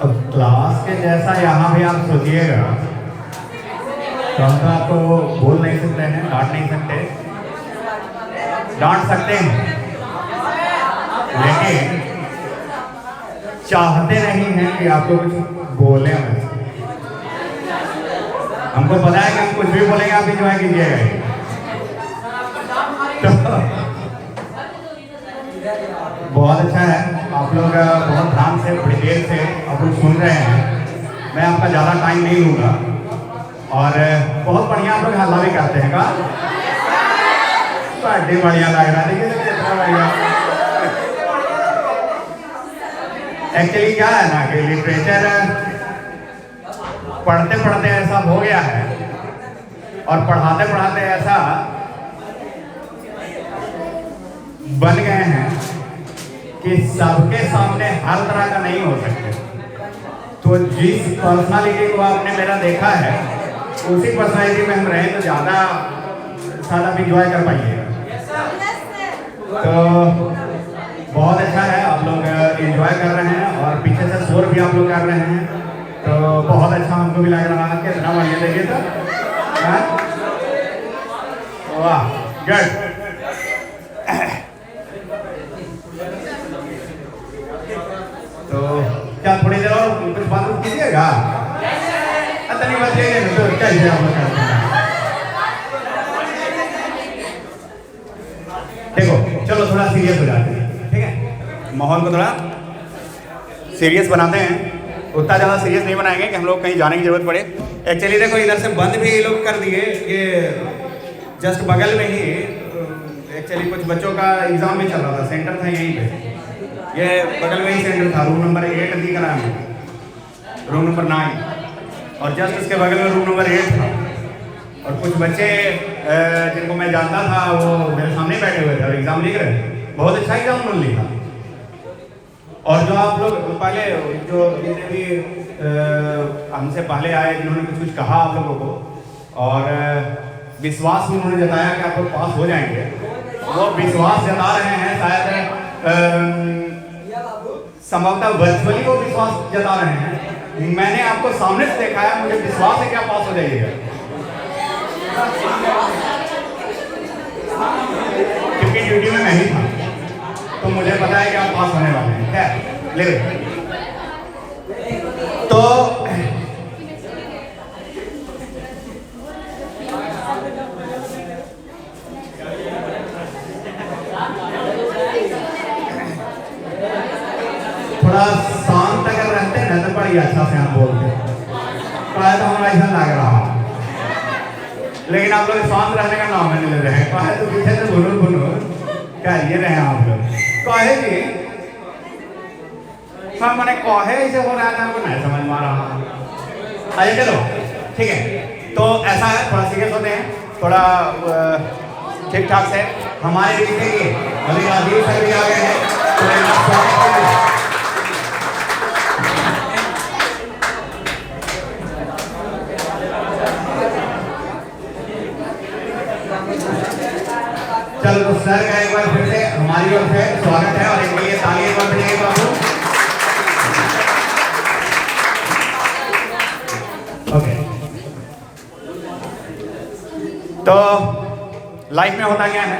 अब क्लास के जैसा यहाँ भी आप सोचिएगा तो हम तो आपको बोल नहीं सकते हैं, डांट नहीं सकते, डांट सकते हैं लेकिन चाहते नहीं हैं कि आपको कुछ बोले हमसे। हमको पता है कि हम कुछ भी बोलेंगे आप इंजॉय कीजिएगा। तो बहुत अच्छा है, आप लोग बहुत ध्यान से बड़ी देर से आप लोग सुन रहे हैं। मैं आपका ज़्यादा टाइम नहीं लूँगा और बहुत बढ़िया आप लोग हल्ला भी करते हैं का बड़े बढ़िया लग रहा है। देखिए कितना बढ़िया। एक्चुअली क्या है ना कि लिटरेचर पढ़ते पढ़ते ऐसा हो गया है और पढ़ाते पढ़ाते ऐसा बन गए हैं कि सबके सामने हर तरह का नहीं हो सकते। तो जिस पर्सनालिटी को आपने मेरा देखा है उसी पर्सनालिटी में हम रहे तो ज़्यादा आप इंजॉय कर पाइएगा। तो बहुत अच्छा है, आप लोग इंजॉय कर रहे हैं और पीछे से शोर भी आप लोग कर रहे हैं, तो बहुत अच्छा हमको भी लग रहा है। कितना बढ़िया देखिए तो, वाह गुड। तो क्या थोड़ी देर और कुछ बात कीजिएगा? नहीं बचिए तो क्या देखो, चलो थोड़ा सीरियस हो जाते हैं, ठीक है? माहौल को थोड़ा सीरियस बनाते हैं। उतना ज़्यादा सीरियस नहीं बनाएंगे कि हम लोग कहीं जाने की जरूरत पड़े। एक्चुअली देखो इधर से बंद भी ये लोग कर दिए, ये जस्ट बगल में ही एक्चुअली कुछ बच्चों का एग्ज़ाम भी चल रहा था, सेंटर था यहीं पे, ये बगल में ही सेंटर था। रूम नंबर 8 दिख रहा है, रूम नंबर 9 और जस्ट उसके बगल में रूम नंबर 8 था। और कुछ बच्चे जिनको मैं जानता था वो मेरे सामने बैठे हुए थे और एग्ज़ाम लिख रहे थे। बहुत अच्छा एग्ज़ाम उन्होंने लिखा। और जो आप लोग पहले जो जितने भी हमसे पहले आए जिन्होंने कुछ कुछ कहा आप लोगों को और विश्वास भी उन्होंने जताया कि आप लोग पास हो जाएंगे, वो विश्वास जता रहे हैं शायद संभवतः वर्चुअली वो विश्वास जता रहे हैं। मैंने आपको सामने से देखा है, मुझे विश्वास है कि आप पास हो जाइएगा, क्योंकि ड्यूटी में मैं ही था, तो मुझे पता है कि आप पास होने वाले हैं। क्या ले तो थोड़ा शांत अगर रहते हैं ना तो बड़ी अच्छा से आप बोलते तो हमारा ऐसा लग रहा, लेकिन आप लोग शांत रहने का नाम नहीं ले रहे हैं। कहे तो पीछे से भुनो कह ये रहे हैं आप लोग, कहे कि हाँ मैंने कहे ऐसे हो रहा था, हमको नहीं समझ में आ रहा। आइए चलो ठीक है, तो ऐसा है थोड़ा सीरियस होते हैं, थोड़ा ठीक ठाक से हमारे बीच देखिए अभी राजीव सर भी आ गए हैं। चलो तो सर का एक बार फिर से हमारी ओर से स्वागत है और इनके लिए ताली एक बार बजाइए बाबू। ओके, तो लाइफ में होता क्या है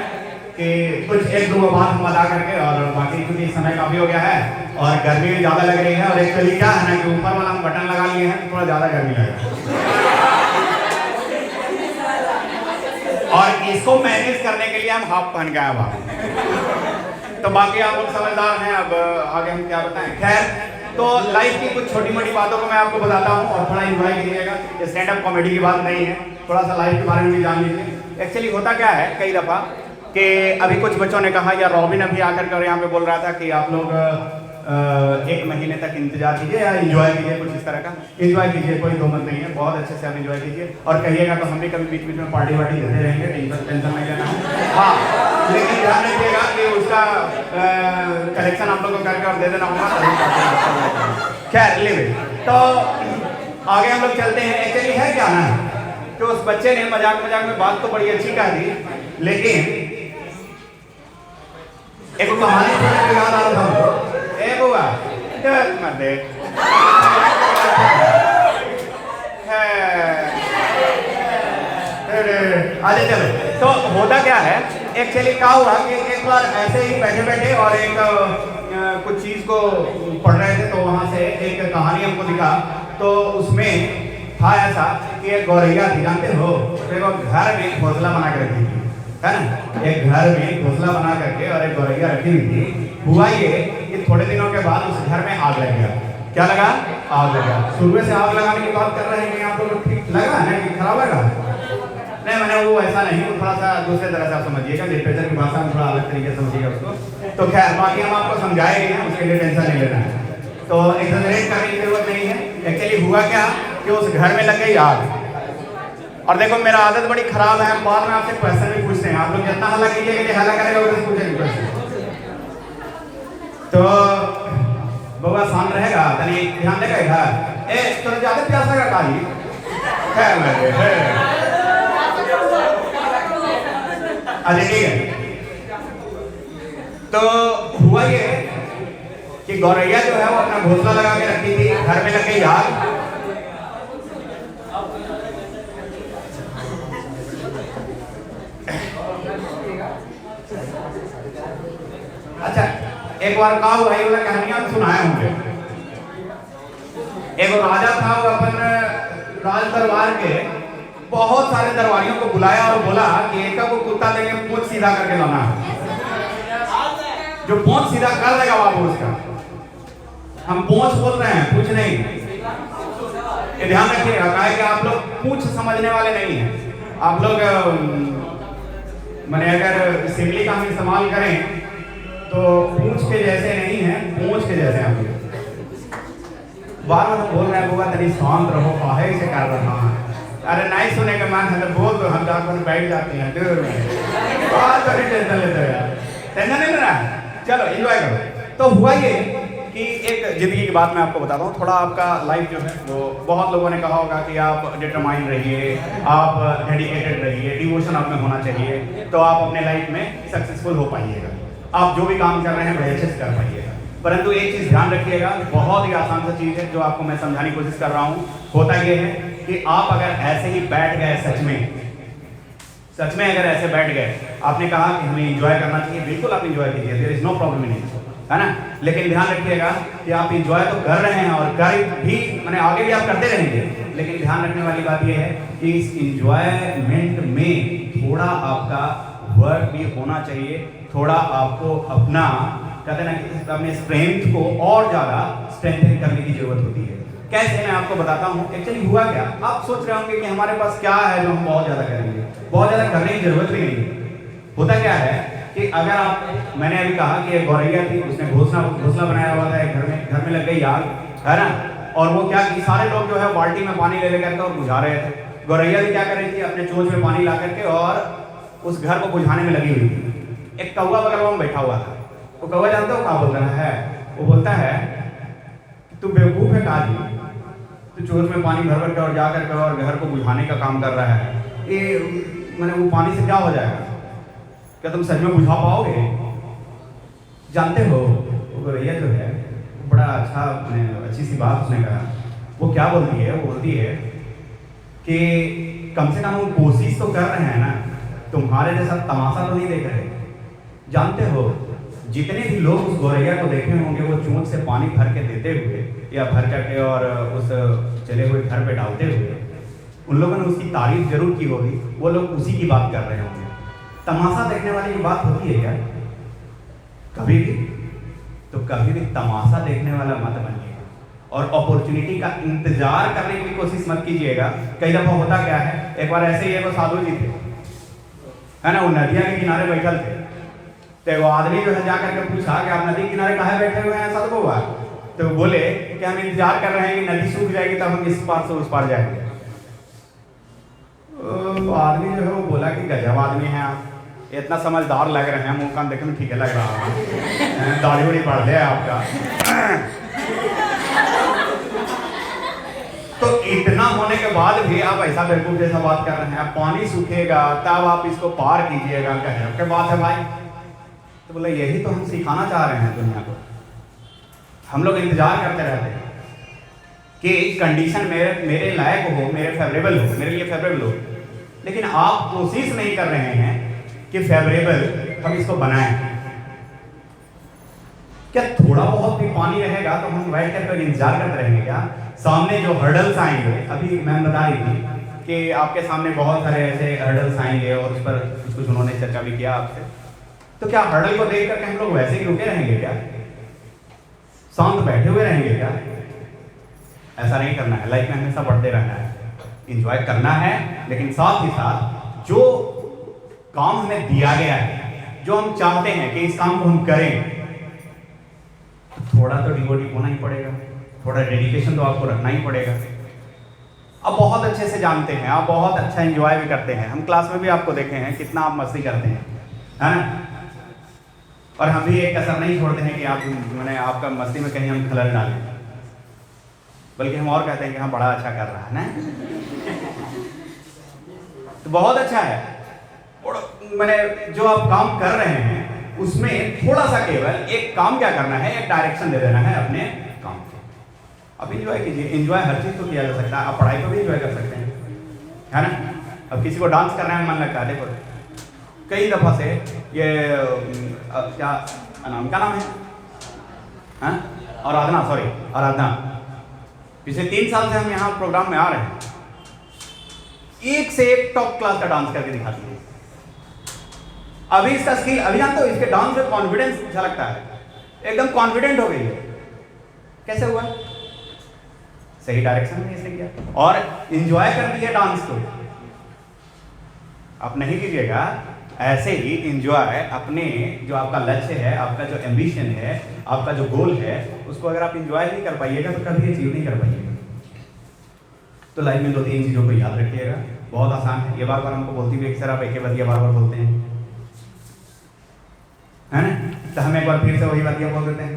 कि कुछ एक दो बात हम अदा करके और बाकी क्योंकि समय काफी हो गया है और गर्मी भी ज्यादा लग रही है और एक्चुअली क्या है ना कि ऊपर वाला हम बटन लगा लिए हैं, थोड़ा ज्यादा गर्मी लगेगा और इसको मैनेज करने के लिए हम हाफ पहन के आए। तो बाकी आप लोग समझदार हैं, अब आगे हम क्या बताएं। खैर, तो लाइफ की कुछ छोटी मोटी बातों को मैं आपको बताता हूँ और थोड़ा इंजॉय कीजिएगा। ये स्टैंड अप कॉमेडी की बात नहीं है, थोड़ा सा लाइफ के बारे में भी जान लीजिए। एक्चुअली होता क्या है कई दफ़ा कि अभी कुछ बच्चों ने कहा या रॉबिन अभी आकर कर यहाँ पे बोल रहा था कि आप लोग 1 महीने तक इंतजार कीजिए या एंजॉय कीजिए, कुछ इस तरह का एंजॉय कीजिए, कोई दो मत नहीं है, बहुत अच्छे से आप एंजॉय कीजिए और कहिएगा तो हम भी कभी बीच बीच में पार्टी वार्टी देते रहेंगे, टेंशन नहीं लेना है। हाँ, लेकिन ध्यान रखिएगा कि उसका कलेक्शन आप लोगों को करके और दे देना होगा। खैर लिव तो आगे हम लोग चलते हैं। एक्चुअली है क्या ना कि उस बच्चे ने मजाक में बात तो बड़ी अच्छी कह दी, लेकिन एक कहानी याद आ रहा था। एक हुआ मत देख अच्छा चलो, तो होता क्या है, एक्चुअली क्या हुआ कि एक बार ऐसे ही बैठे बैठे और एक कुछ चीज़ को पढ़ रहे थे, तो वहाँ से एक कहानी हमको दिखा। तो उसमें था ऐसा कि एक गौरैया थी, जानते हो, देखो घर में घोंसला बना के रखी थी, है ना, एक घर में घोंसला बना करके और एक गौरैया रखी हुई थी। हुआ ये कि थोड़े दिनों के बाद उस घर में आग लग गया। क्या लगा? आग लगा। शुरू से आग लगाने की बात कर रहे हैं कि आप लोग ठीक लगा ना कि खराब लगा? नहीं, मैंने वो ऐसा नहीं, थोड़ा सा दूसरे तरह से आप समझिएगा, लिटरेचर की भाषा में थोड़ा अलग तरीके से समझिएगा उसको। तो खैर बाकी हम आपको समझाएंगे हैं, उसके लिए टेंशन नहीं लेना है, तो एक्सैजरेट करने की जरूरत नहीं है। एक्चुअली हुआ क्या कि उस घर में लग गई आग। और देखो मेरा आदत बड़ी खराब है, बाद में आपसे क्वेश्चन भी पूछते हैं, आप लोग जितना हल्ला कीजिएगा कि हल्ला करेगा उधर पूछेंगे क्वेश्चन। तो बउआ शांत रहेगा, तनी ध्यान देगा इधर। ए तो ज्यादा प्यास लगा काली खैर लगे है। अच्छा ठीक है, तो हुआ ये कि गौरैया जो है वो अपना घोंसला लगा के रखी थी, घर में लग गई आग। अच्छा एक बार का हुआ, ये वाला कहानियां सुनाए होंगे। एक राजा था, वो अपन राज दरबार के बहुत सारे दरबारियों को बुलाया और बोला कि एक को कुत्ता देंगे, पूंछ सीधा करके लाना है। जो पूंछ सीधा कर देगा बाबू उसका, हम पूंछ बोल रहे हैं, पूंछ नहीं, ये ध्यान रखिएगा। कहा कि आप लोग पूंछ समझने वाले नहीं हैं, आप लोग मैंने अगर सिमली का हम इस्तेमाल करें तो पूंछ के जैसे नहीं है, पूंछ के जैसे हम बार बार बोल रहे हैं, बोला तनी शांत रहो, काहे से कर रहा है। अरे नहीं सुने के मान है तो बोल दो, हम जाकर बैठ जाते हैं दूर में, बात तो नहीं टेंशन लेते यार, टेंशन नहीं ले रहा है, चलो एंजॉय करो। तो हुआ ये कि एक जिंदगी की बात मैं आपको बताता हूँ, थोड़ा आपका लाइफ जो है वो, बहुत लोगों ने कहा होगा कि आप डिटरमाइन रहिए, आप डेडिकेटेड रहिए, डिवोशन आप में होना चाहिए, तो आप अपने लाइफ में सक्सेसफुल हो पाइएगा, आप जो भी काम कर रहे हैं बड़े अच्छे से कर पाइएगा। परंतु एक चीज़ ध्यान रखिएगा, बहुत ही आसान सा चीज़ है जो आपको मैं समझाने की कोशिश कर रहा हूँ। होता ये है कि आप अगर ऐसे ही बैठ गए, सच में अगर ऐसे बैठ गए, आपने कहा कि हमें एंजॉय करना चाहिए, बिल्कुल आप एंजॉय कीजिए, there is no problem in it, है ना। लेकिन ध्यान रखिएगा कि आप एंजॉय तो कर रहे हैं और कर भी, मैंने आगे भी आप करते रहेंगे, लेकिन ध्यान रखने वाली बात यह है कि इस एंजॉयमेंट में थोड़ा आपका वर्क भी होना चाहिए, थोड़ा आपको अपना कहते हैं ना कि अपने स्ट्रेंथ को और ज़्यादा स्ट्रेंथन करने की जरूरत होती है। कैसे, मैं आपको बताता हूँ। एक्चुअली हुआ क्या, आप सोच रहे होंगे कि हमारे पास क्या है जो हम बहुत ज़्यादा करेंगे, बहुत ज़्यादा करने की जरूरत भी नहीं है। होता क्या है कि अगर आप, मैंने अभी कहा कि एक गौरैया थी, उसने घोंसला बनाया हुआ था, घर में लग गई आग, है ना। और वो क्या कि सारे लोग जो है बाल्टी में पानी ले करके और बुझा रहे थे। गौरैया भी क्या कर रही थी, अपने चोंच में पानी ला करके और उस घर को बुझाने में लगी हुई थी। एक कौवा बगल में बैठा हुआ था। वो कौवा जानते हो क्या बोल रहा है? वो बोलता है तू बेवकूफ़ है काजी, तू चोंच में पानी भर के और जा करके और घर को बुझाने का काम कर रहा है, ये मैंने वो पानी से क्या हो जाएगा, क्या तुम सच में बुझा पाओगे? जानते हो वो गौरैया जो है बड़ा अच्छा, अच्छी सी बात उसने कहा। वो क्या बोलती है, वो बोलती है कि कम से कम हम कोशिश तो कर रहे हैं ना, तुम्हारे जैसा तमाशा तो नहीं देख रहे। जानते हो जितने भी लोग उस गौरैया को देखे होंगे, वो चोंच से पानी भर के देते हुए या भर करके और उस चले हुए घर पे डालते हुए, उन लोगों ने उसकी तारीफ जरूर की होगी, वो लोग उसी की बात कर रहे होंगे। तमाशा देखने वाली की बात होती है क्या कभी भी? तो कभी भी तमाशा देखने वाला मत बनिएगा और अपॉर्चुनिटी का इंतजार करने की कोशिश मत कीजिएगा। कई दफा होता क्या है, एक बार ऐसे ही एक साधु जी थे, है ना, वो नदिया के किनारे बैठल थे। तो वो आदमी जो है जाकर के पूछा कि आप नदी किनारे काहे बैठे हुए हैं साधु बाबा? तो वो बोले कि हम इंतजार कर रहे हैं कि नदी सूख जाएगी तब हम इस पार से उस पार जाएंगे। तो आदमी जो है वो बोला कि गजब आदमी है आप, इतना समझदार लग रहे हैं, मुंह कान देखने में ठीक है लग रहा है, दाढ़ी उड़ी पड़ है आपका। तो इतना होने के बाद भी आप ऐसा बेवकूफ जैसा बात कर रहे हैं, पानी सूखेगा तब आप इसको पार कीजिएगा, गजब के बात है भाई। तो बोले यही तो हम सिखाना चाह रहे हैं दुनिया को। हम लोग इंतजार करते रहते हैं कि कंडीशन मेरे लायक हो, मेरे फेवरेबल हो, मेरे लिए फेवरेबल हो, लेकिन आप कोशिश नहीं कर रहे हैं कि फेवरेबल हम इसको बनाएं। क्या थोड़ा बहुत भी पानी रहेगा तो हम बैठ कर इंतजार करते रहेंगे क्या? सामने जो हर्डल्स आएंगे, अभी मैम बता रही थी कि आपके सामने बहुत सारे ऐसे हर्डल्स आएंगे और उस पर कुछ उन्होंने चर्चा भी किया आपसे, तो क्या हर्डल को देख करके हम लोग वैसे ही रुके रहेंगे क्या? शांत बैठे हुए रहेंगे क्या? ऐसा नहीं करना है। लाइफ में हमेशा बढ़ते रहना है, इंजॉय करना है, लेकिन साथ ही साथ जो काम हमें दिया गया है, जो हम चाहते हैं कि इस काम को हम करें, तो थोड़ा तो डिवोटी होना ही पड़ेगा, थोड़ा डेडिकेशन तो आपको रखना ही पड़ेगा। आप बहुत अच्छे से जानते हैं, आप बहुत अच्छा एंजॉय भी करते हैं, हम क्लास में भी आपको देखे हैं कितना आप मस्ती करते हैं, है ना? और हम भी एक कसर नहीं छोड़ते हैं कि आप मैंने आपका मस्ती में कहीं हम खलल डालें, बल्कि हम और कहते हैं कि हाँ बड़ा अच्छा कर रहा है ना। तो बहुत अच्छा है। और मैंने जो आप काम कर रहे हैं उसमें थोड़ा सा केवल एक काम क्या करना है, एक डायरेक्शन दे देना है अपने काम को। अब एंजॉय कीजिए, एंजॉय हर चीज़ को किया जा सकता है, आप पढ़ाई को भी एंजॉय कर सकते हैं, है ना? अब किसी को डांस करने में मन लगता है, देखो कई दफ़ा से ये क्या नाम है, हाँ आराधना, सॉरी आराधना, पिछले 3 साल से हम यहाँ प्रोग्राम में आ रहे हैं, एक से एक टॉप क्लास का डांस करके दिखाती है। अभी इसका स्किल, अभी जानते हो इसके डांस में कॉन्फिडेंस झलकता है, एकदम कॉन्फिडेंट हो गई है। कैसे हुआ? सही डायरेक्शन में इसने किया और एंजॉय कर दिया डांस को। आप नहीं कीजिएगा ऐसे ही एंजॉय अपने जो आपका लक्ष्य है, आपका जो एम्बिशन है, आपका जो गोल है, उसको अगर आप एंजॉय नहीं कर पाइएगा तो कभी अचीव नहीं कर पाइएगा। तो लाइफ में 2-3 चीज़ों को याद रखिएगा, बहुत आसान है। ये बार बार हमको बोलती हुई अक्सर आप एक ही बतिया बार बार बोलते हैं, है ना? तो हम एक बार फिर से वही बतिया बोल देते हैं,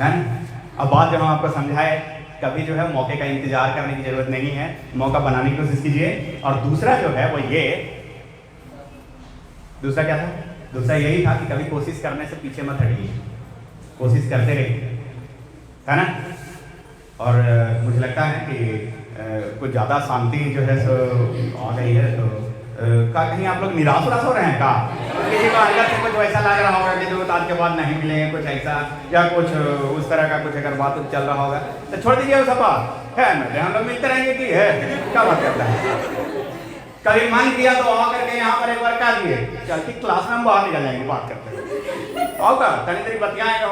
है ना? अब बात जब हम आपको समझाए, कभी जो है मौके का इंतजार करने की जरूरत नहीं है, मौका बनाने की कोशिश कीजिए। और दूसरा जो है वो ये, दूसरा क्या था? दूसरा यही था कि कभी कोशिश करने से पीछे मत हटिए, कोशिश करते रहिए, है ना? और मुझे लगता है कि कुछ ज़्यादा शांति जो है सो आ गई है, तो का कहीं आप लोग निराश उराश हो रहे हैं का? किसी को अंदर से कुछ वैसा लग रहा होगा कि जो आज के बाद नहीं मिलेंगे, कुछ ऐसा या कुछ उस तरह का कुछ अगर बात चल रहा होगा तो छोड़ दीजिए उस बात, है ना? हम लोग मिलते रहेंगे कि है क्या बात करता है। कभी मन किया तो आ करके यहाँ पर एक बार कह दिए, चलती क्लास में हम बाहर निकल जाएंगे बात करते होगा, तनी तरी बतियाएगा,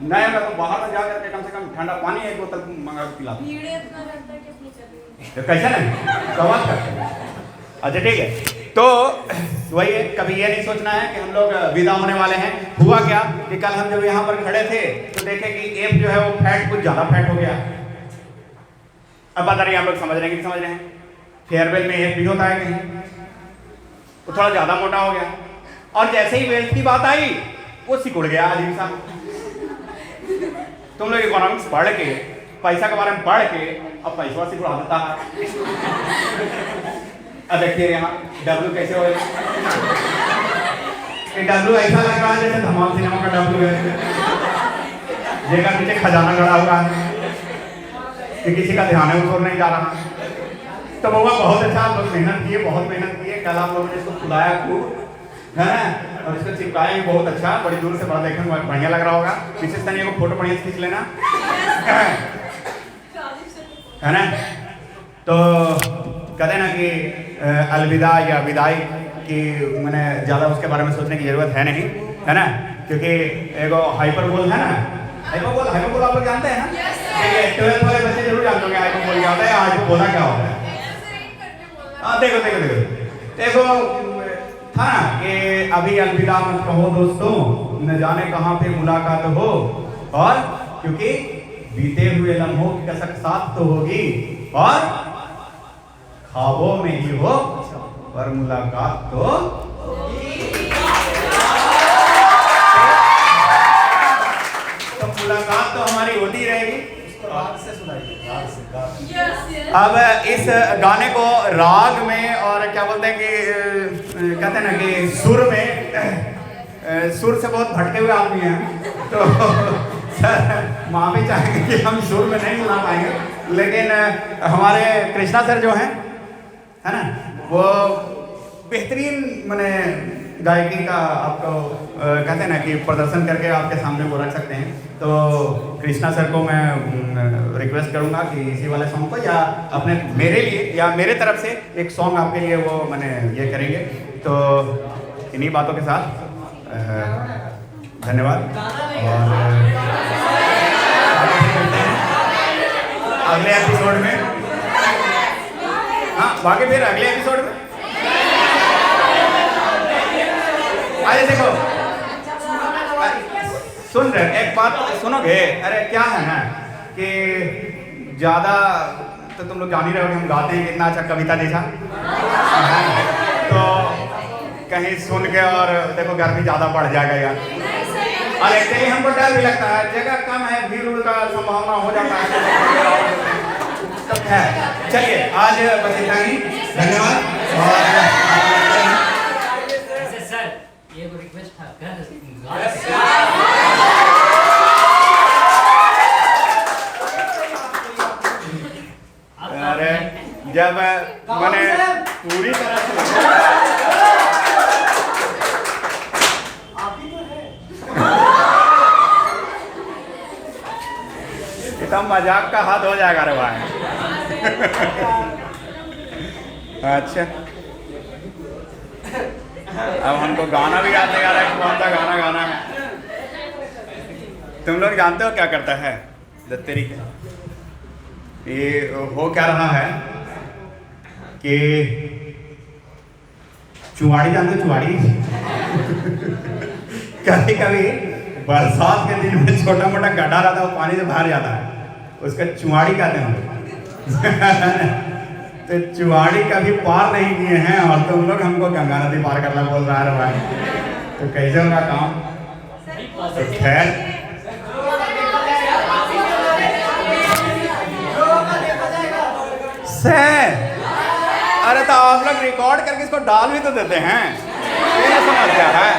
नहीं होगा तो बाहर में जा करके कम से कम ठंडा पानी एक बोतल मंगा के पिला तो कैसे नहीं सवाल करते हैं। अच्छा ठीक है, तो वही है, कभी ये नहीं सोचना है कि हम लोग विदा होने वाले हैं। हुआ क्या कि कल हम जब यहाँ पर खड़े थे तो देखे कि एफ जो है वो फैट कुछ ज़्यादा फैट हो गया। अब बता रही आप लोग समझ रहे हैं कि समझ रहे हैं? फेयरवेल में एफ भी होता है कहीं, वो थोड़ा ज़्यादा मोटा हो गया और जैसे ही वेल्थ की बात आई वो सिकुड़ गया अजीब सा। तुम लोग इकोनॉमिक्स पढ़ के, पैसा के बारे में पढ़ के अब पैसा सिकुड़ा देता है। अब देखिए यहाँ डब्लू कैसे हो, डब्लू ऐसा लग रहा है जैसे धमाल सिनेमा का डब्लू है, जेकर पीछे खजाना गड़ा हुआ है कि किसी का ध्यान है उस ओर नहीं जा रहा। तो बउआ बहुत अच्छा, आप लोग मेहनत किए, बहुत मेहनत किए। कल आप लोगों ने इसको फुलाया खूब, है ना? और इसको चिपकाया भी बहुत अच्छा, बड़ी दूर से बड़ा देखने में बढ़िया लग रहा होगा। पीछे से एक फोटो बढ़िया खींच लेना, है ना? तो कहते ना कि अलविदा या विदाई की मैंने ज़्यादा उसके बारे में सोचने की ज़रूरत है नहीं, है ना? क्योंकि एगो हाइपरबोल है ना, हाइपरबोल आप लोग जानते हैं ना? 12th वाले बच्चे जरूर जानते होंगे हाइपरबोल क्या होता है, हाइपरबोला क्या होता है। हाँ देखो था ना कि अभी अलविदा मत कहो दोस्तों, न जाने कहाँ पे मुलाकात हो, और क्योंकि बीते हुए लम्हों की कसक साथ तो होगी और ख्वाबों में ही हो पर मुलाकात तो मुलाकात तो हमारी होती रहेगी। अब इस गाने को राग में और क्या बोलते हैं कि कहते हैं ना कि सुर में, सुर से बहुत भटके हुए आदमी हैं, तो सर माफी चाहेंगे कि हम सुर में नहीं सुना पाएंगे, लेकिन हमारे कृष्णा सर जो हैं, है ना, वो बेहतरीन मैंने गायकी का आपको कहते हैं ना कि प्रदर्शन करके आपके सामने वो रख सकते हैं। तो कृष्णा सर को मैं रिक्वेस्ट करूंगा कि इसी वाले सॉन्ग को या अपने मेरे लिए या मेरे तरफ से एक सॉन्ग आपके लिए वो मैंने ये करेंगे। तो इन्हीं बातों के साथ धन्यवाद और अगले एपिसोड में, हाँ बाकी फिर अगले एपिसोड में अरे देखो सुन रहे एक बात सुनोगे। अरे क्या है ना कि ज़्यादा तो तुम लोग जान ही रहे हो कि हम गाते हैं कितना अच्छा कविता जैसा, तो कहीं सुन के और देखो गर्मी ज़्यादा बढ़ जाएगा यार। और ऐसे ही हमको डर भी लगता है, जगह कम है, भीड़ उड़ का संभावना हो जाता है। तो है चलिए आज बस इतना ही, धन्यवाद। और ये वो रिक्वेस्ट था अरे जब मैंने पूरी तरह से इतना मजाक का हाथ हो जाएगा रे भाई। अच्छा अब हमको गाना भी याद नहीं आ रहा है, कौन सा गाना गाना है। तुम लोग जानते हो क्या करता है दत्तेरी के, ये हो क्या रहा है कि चुवाड़ी जानते हो चुवाड़ी कभी कभी बरसात के दिन में छोटा मोटा गड्ढा रहता है, वो पानी से बाहर जाता है, उसका चुवाड़ी कहते हैं हम लोग। तो चुवाड़ी कभी पार नहीं किए हैं और तुम लोग हमको गंगा नदी पार करना बोल रहा है भाई, तो कैसे होगा काम। तो खैर से अरे तो आप लोग रिकॉर्ड करके इसको डाल भी तो देते हैं, ये समस्या है।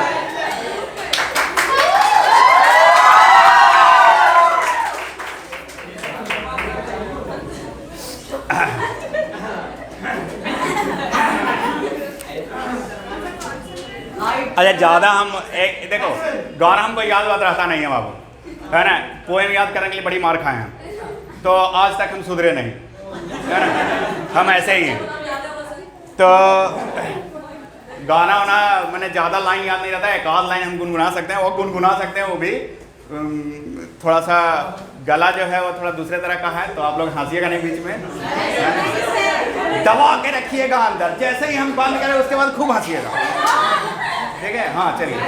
अच्छा ज़्यादा हम एक देखो गाना हमको याद बात रहता नहीं है बाबू, है ना, पोएम याद करने के लिए बड़ी मार खाए हैं, तो आज तक हम सुधरे नहीं, है ना, हम ऐसे ही हैं। तो गाना वाना मैंने ज़्यादा लाइन याद नहीं रहता है, एक आध लाइन हम गुनगुना सकते हैं, वो गुनगुना सकते हैं, वो भी थोड़ा सा गला जो है वो थोड़ा दूसरे तरह का है, तो आप लोग हंसिएगा नहीं बीच में, दबा के रखिएगा अंदर, जैसे ही हम बंद करें उसके बाद खूब हंसिएगा, ठीक है। हाँ चलिए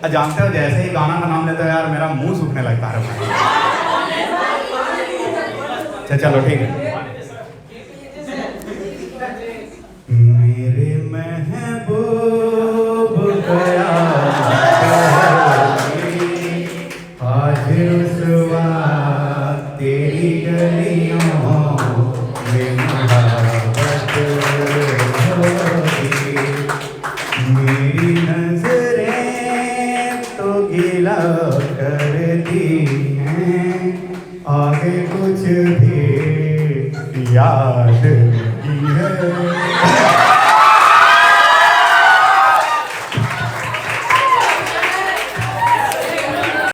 जानते हो जैसे ही गाना का नाम लेते हो यार मेरा मुंह सूखने लगता है। चलो ठीक है।